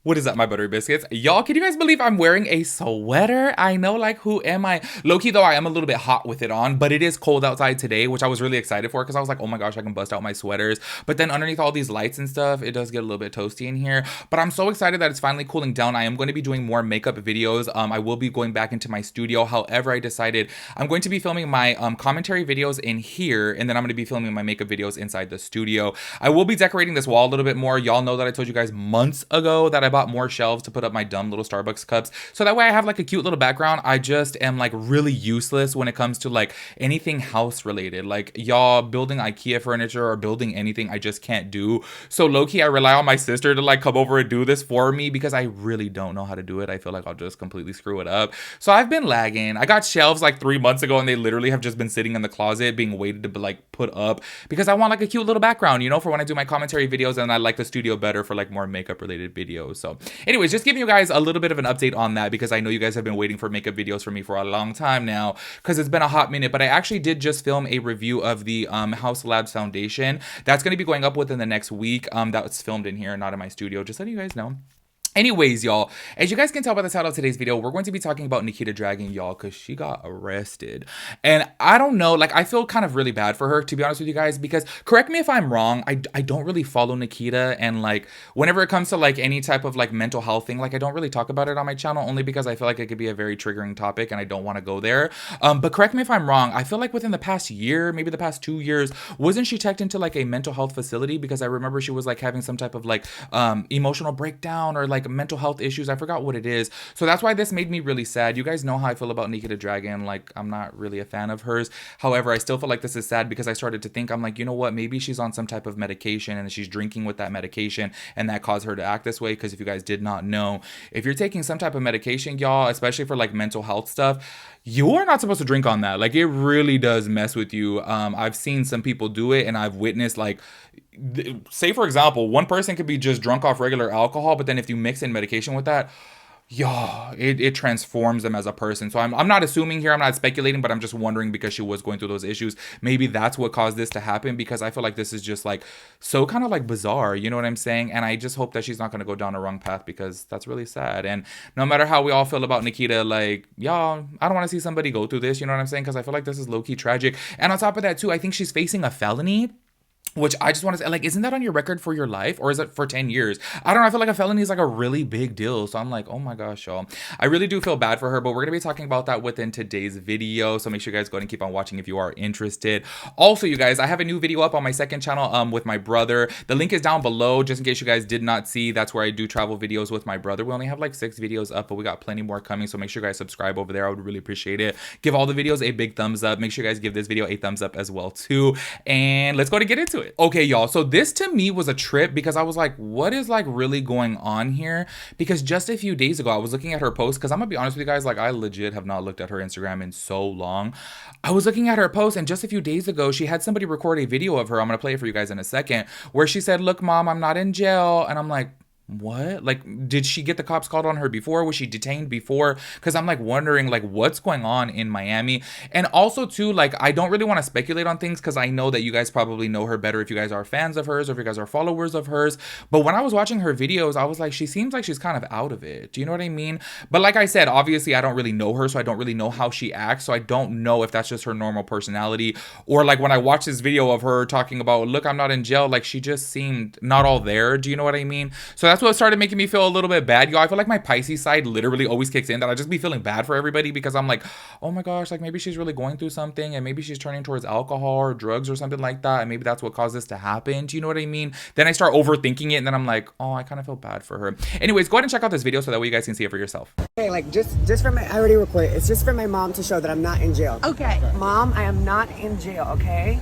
What is up, my buttery biscuits? Y'all, can you guys believe I'm wearing a sweater? I know, like, who am I? Low-key, though, I am a little bit hot with it on, but it is cold outside today, which I was really excited for because I was like, oh my gosh, I can bust out my sweaters. But then underneath all these lights and stuff, it does get a little bit toasty in here. But I'm so excited that it's finally cooling down. I am going to be doing more makeup videos. I will be going back into my studio. However, I decided I'm going to be filming my commentary videos in here, and then I'm going to be filming my makeup videos inside the studio. I will be decorating this wall a little bit more. Y'all know that I told you guys months ago that I bought more shelves to put up my dumb little Starbucks cups, so that way I have like a cute little background. I just am like really useless when it comes to like anything house related. Like, y'all, building IKEA furniture or building anything I just can't do. So low-key I rely on my sister to like come over and do this for me because I really don't know how to do it. I feel like I'll just completely screw it up. So I've been lagging. I got shelves like 3 months ago and they literally have just been sitting in the closet being waited to be like put up because I want like a cute little background, you know, for when I do my commentary videos, and I like the studio better for like more makeup related videos. So anyways, just giving you guys a little bit of an update on that because I know you guys have been waiting for makeup videos for me for a long time now because it's been a hot minute. But I actually did just film a review of the House Labs foundation that's going to be going up within the next week. That's filmed in here, not in my studio, just letting you guys know. Anyways, y'all, as you guys can tell by the title of today's video, we're going to be talking about Nikita Dragun, y'all, because she got arrested. And I don't know, like, I feel kind of really bad for her, to be honest with you guys, because correct me if I'm wrong, I don't really follow Nikita, and like, whenever it comes to like any type of like mental health thing, like, I don't really talk about it on my channel, only because I feel like it could be a very triggering topic and I don't want to go there. But correct me if I'm wrong, I feel like within the past year, maybe the past 2 years, wasn't she checked into like a mental health facility? Because I remember she was like having some type of like emotional breakdown or like mental health issues. I forgot what it is. So that's why this made me really sad. You guys know how I feel about Nikita Dragun. Like, I'm not really a fan of hers. However, I still feel like this is sad because I started to think, I'm like, you know what? Maybe she's on some type of medication and she's drinking with that medication and that caused her to act this way. Because if you guys did not know, if you're taking some type of medication, y'all, especially for like mental health stuff, you are not supposed to drink on that. Like, it really does mess with you. I've seen some people do it and I've witnessed like, say for example, one person could be just drunk off regular alcohol, but then if you mix in medication with that, yeah, it transforms them as a person. So I'm not assuming here, I'm not speculating, but I'm just wondering because she was going through those issues. Maybe that's what caused this to happen, because I feel like this is just like so kind of like bizarre, you know what I'm saying? And I just hope that she's not going to go down the wrong path because that's really sad. And no matter how we all feel about Nikita, like, y'all, I don't want to see somebody go through this, you know what I'm saying? Because I feel like this is low-key tragic. And on top of that too, I think she's facing a felony, which I just want to say, like, isn't that on your record for your life? Or is it for 10 years? I don't know. I feel like a felony is like a really big deal. So I'm like, oh my gosh, y'all. I really do feel bad for her, but we're going to be talking about that within today's video. So make sure you guys go ahead and keep on watching if you are interested. Also, you guys, I have a new video up on my second channel with my brother. The link is down below, just in case you guys did not see. That's where I do travel videos with my brother. We only have like 6 videos up, but we got plenty more coming. So make sure you guys subscribe over there. I would really appreciate it. Give all the videos a big thumbs up. Make sure you guys give this video a thumbs up as well too. And let's go to get into it. Okay, y'all. So this to me was a trip because I was like, what is like really going on here? Because just a few days ago, I was looking at her post, because I'm gonna be honest with you guys, like, I legit have not looked at her Instagram in so long. I was looking at her post, and just a few days ago, she had somebody record a video of her. I'm gonna play it for you guys in a second, where she said, look, mom, I'm not in jail. And I'm like, what? Like, did she get the cops called on her before? Was she detained before? Because I'm like wondering like what's going on in Miami. And also too, like, I don't really want to speculate on things because I know that you guys probably know her better if you guys are fans of hers or if you guys are followers of hers. But when I was watching her videos, I was like, she seems like she's kind of out of it. Do you know what I mean? But like I said, obviously I don't really know her, so I don't really know how she acts. So I don't know if that's just her normal personality, or like when I watched this video of her talking about, look, I'm not in jail, like she just seemed not all there. Do you know what I mean? So that's what started making me feel a little bit bad, y'all. I feel like my Pisces side literally always kicks in, that I just be feeling bad for everybody because I'm like, oh my gosh, like maybe she's really going through something, and maybe she's turning towards alcohol or drugs or something like that, and maybe that's what caused this to happen. Do you know what I mean? Then I start overthinking it, and then I'm like, oh, I kind of feel bad for her. Anyways, go ahead and check out this video so that way you guys can see it for yourself. Okay, like just for my, I already recorded. It's just for my mom to show that I'm not in jail. Okay. Mom, I am not in jail, okay?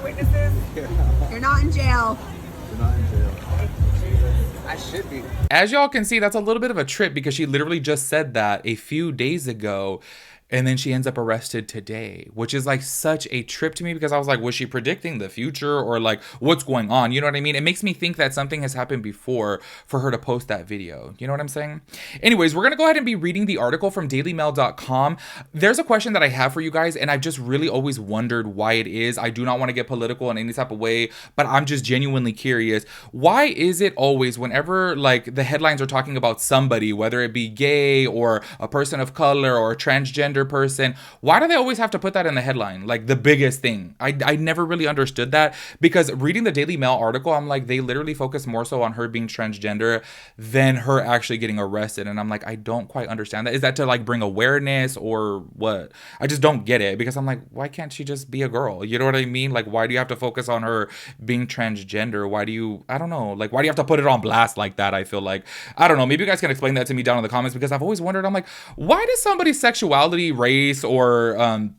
witnesses? You're not in jail. You're not in jail. I should be. As y'all can see, that's a little bit of a trip because she literally just said that a few days ago. And then she ends up arrested today, which is like such a trip to me because I was like, was she predicting the future or like what's going on? You know what I mean? It makes me think that something has happened before for her to post that video. You know what I'm saying? Anyways, we're going to go ahead and be reading the article from dailymail.com. There's a question that I have for you guys, and I've just really always wondered why it is. I do not want to get political in any type of way, but I'm just genuinely curious. Why is it always whenever like the headlines are talking about somebody, whether it be gay or a person of color or a transgender person, why do they always have to put that in the headline, like the biggest thing? I never really understood that, because reading the Daily Mail article, I'm like, they literally focus more so on her being transgender than her actually getting arrested, and I'm like, I don't quite understand that. Is that to like bring awareness or what? I just don't get it, because I'm like, why can't she just be a girl? You know what I mean? Like, why do you have to focus on her being transgender? Why do you, I don't know, like, why do you have to put it on blast like that? I feel like, I don't know, maybe you guys can explain that to me down in the comments, because I've always wondered, I'm like, why does somebody's sexuality, race, or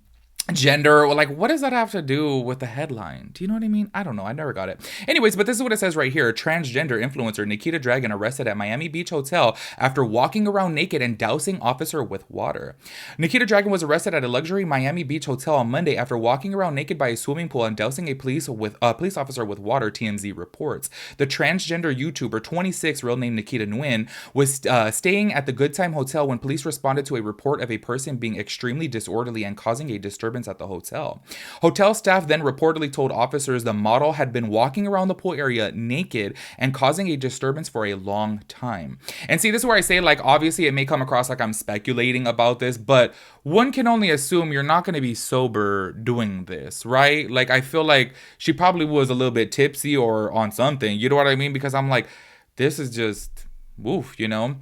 gender, or like, what does that have to do with the headline? Do you know what I mean? I don't know. I never got it. Anyways, but this is what it says right here. Transgender influencer Nikita Dragun arrested at Miami Beach hotel after walking around naked and dousing officer with water. Nikita Dragun was arrested at a luxury Miami Beach hotel on Monday after walking around naked by a swimming pool and dousing a police officer with water, TMZ reports. The transgender YouTuber, 26, real name Nikita Nguyen, was staying at the Good Time Hotel when police responded to a report of a person being extremely disorderly and causing a disturbance at the hotel. Hotel staff then reportedly told officers the model had been walking around the pool area naked and causing a disturbance for a long time. And see, this is where I say, like, obviously it may come across like I'm speculating about this, but one can only assume you're not going to be sober doing this, right? Like, I feel like she probably was a little bit tipsy or on something, you know what I mean? Because I'm like, this is just, woof, you know?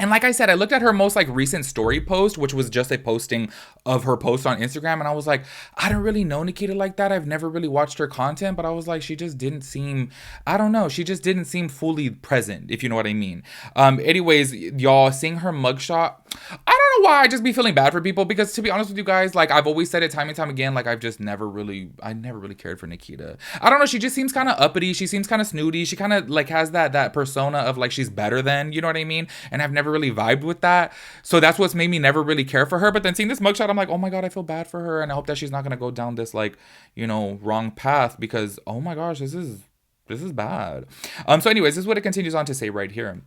And like I said, I looked at her most like recent story post, which was just a posting of her post on Instagram. And I was like, I don't really know Nikita like that. I've never really watched her content, but I was like, she just didn't seem, I don't know. She just didn't seem fully present, if you know what I mean. Anyways, y'all, seeing her mugshot, I don't know why I just be feeling bad for people, because to be honest with you guys, like I've always said it time and time again, like I never really cared for Nikita. I don't know. She just seems kind of uppity. She seems kind of snooty. She kind of like has that persona of like she's better than, you know what I mean? And I've never really vibed with that. So that's what's made me never really care for her. But then seeing this mugshot, I'm like, oh my God, I feel bad for her. And I hope that she's not going to go down this like, you know, wrong path, because oh my gosh, this is bad. So anyways, this is what it continues on to say right here.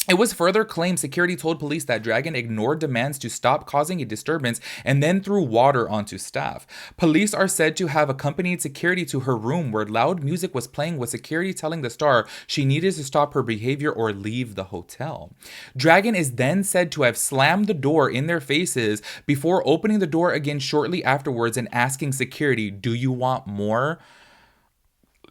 It was further claimed security told police that Dragun ignored demands to stop causing a disturbance and then threw water onto staff. Police are said to have accompanied security to her room where loud music was playing, with security telling the star she needed to stop her behavior or leave the hotel. Dragun is then said to have slammed the door in their faces before opening the door again shortly afterwards and asking security, "Do you want more?"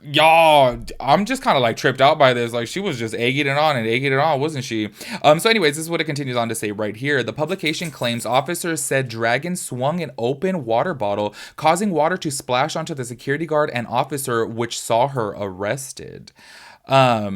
Y'all, I'm just kind of like tripped out by this. Like, she was just egging it on, wasn't she? So anyways, this is what it continues on to say right here. The publication claims officers said Dragun swung an open water bottle, causing water to splash onto the security guard and officer, which saw her arrested. I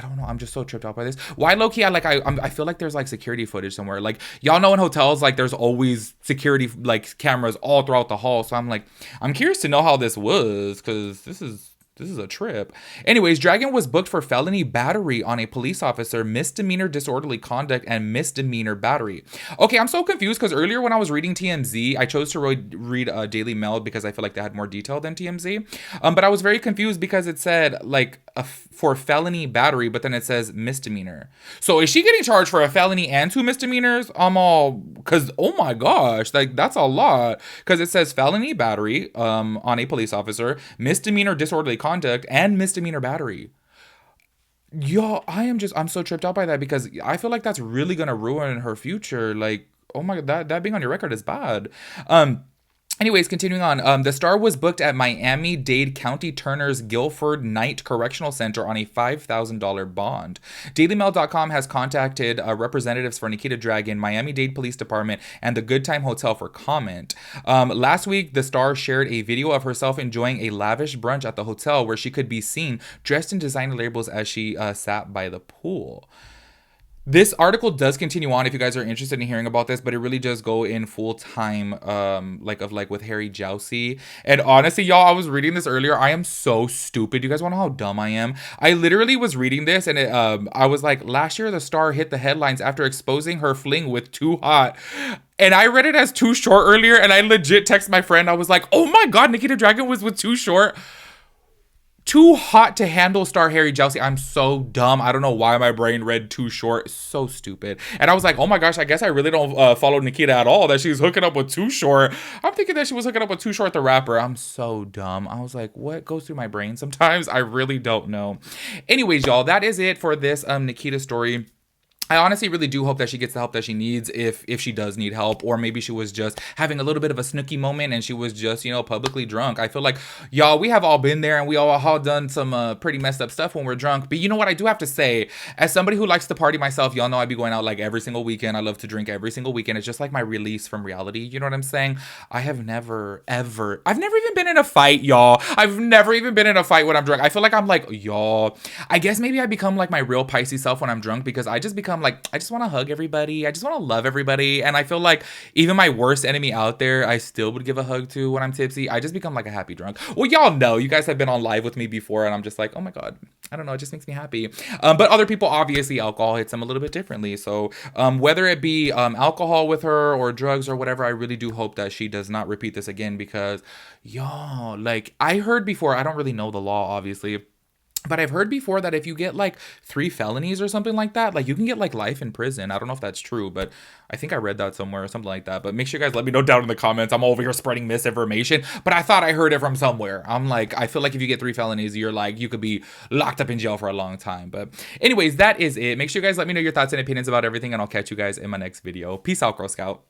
don't know. I'm just so tripped out by this. Why low-key? I feel like there's like security footage somewhere. Like, y'all know in hotels, like there's always security like cameras all throughout the hall. So I'm like, I'm curious to know how this was, because this is a trip. Anyways, Dragun was booked for felony battery on a police officer, misdemeanor disorderly conduct, and misdemeanor battery. Okay, I'm so confused, because earlier when I was reading TMZ, I chose to read Daily Mail because I feel like they had more detail than TMZ. But I was very confused because it said like for felony battery, but then it says misdemeanor. So is she getting charged for a felony and 2 misdemeanors? I'm all, because oh my gosh, like that's a lot. Because it says felony battery on a police officer, misdemeanor disorderly conduct, and misdemeanor battery. Yo, I'm so tripped out by that, because I feel like that's really gonna ruin her future. Like, oh my God, that being on your record is bad. Anyways, continuing on, the star was booked at Miami-Dade County Turner's Guilford Night Correctional Center on a $5,000 bond. DailyMail.com has contacted representatives for Nikita Dragun, Miami-Dade Police Department, and the Good Time Hotel for comment. Last week, the star shared a video of herself enjoying a lavish brunch at the hotel, where she could be seen dressed in designer labels as she sat by the pool. This article does continue on if you guys are interested in hearing about this, but it really does go in full time, like with Harry Jousey. And honestly, y'all, I was reading this earlier. I am so stupid. You guys want to know how dumb I am? I literally was reading this, and I was like, last year the star hit the headlines after exposing her fling with Too Hot. And I read it as Too Short earlier, and I legit texted my friend. I was like, oh my god, Nikita Dragun was with Too Short. Too Hot to Handle star Harry Jousey. I'm so dumb. I don't know why my brain read Too Short. So stupid. And I was like, oh my gosh, I guess I really don't follow Nikita at all, that she's hooking up with Too Short. I'm thinking that she was hooking up with Too Short the rapper. I'm so dumb. I was like, what goes through my brain sometimes? I really don't know. Anyways, y'all, that is it for this Nikita story. I honestly really do hope that she gets the help that she needs if she does need help, or maybe she was just having a little bit of a snooky moment and she was just, publicly drunk. I feel like, y'all, we have all been there and we all have done some pretty messed up stuff when we're drunk. But you know what? I do have to say, as somebody who likes to party myself, y'all know I be going out like every single weekend. I love to drink every single weekend. It's just like my release from reality. You know what I'm saying? I've never even been in a fight, y'all. I've never even been in a fight when I'm drunk. I feel like I'm like, y'all, I guess maybe I become like my real Pisces self when I'm drunk, because I just become like, I just want to hug everybody. I just want to love everybody. And I feel like even my worst enemy out there, I still would give a hug to when I'm tipsy. I just become like a happy drunk. Well, y'all know, you guys have been on live with me before, and I'm just like, oh my God, I don't know. It just makes me happy. But other people, obviously, alcohol hits them a little bit differently. So whether it be alcohol with her or drugs or whatever, I really do hope that she does not repeat this again, because y'all, like, I heard before, I don't really know the law, obviously, but I've heard before that if you get like 3 felonies or something like that, like you can get like life in prison. I don't know if that's true, but I think I read that somewhere or something like that. But make sure you guys let me know down in the comments. I'm over here spreading misinformation, but I thought I heard it from somewhere. I'm like, I feel like if you get 3 felonies, you're like, you could be locked up in jail for a long time. But anyways, that is it. Make sure you guys let me know your thoughts and opinions about everything, and I'll catch you guys in my next video. Peace out, Girl Scout.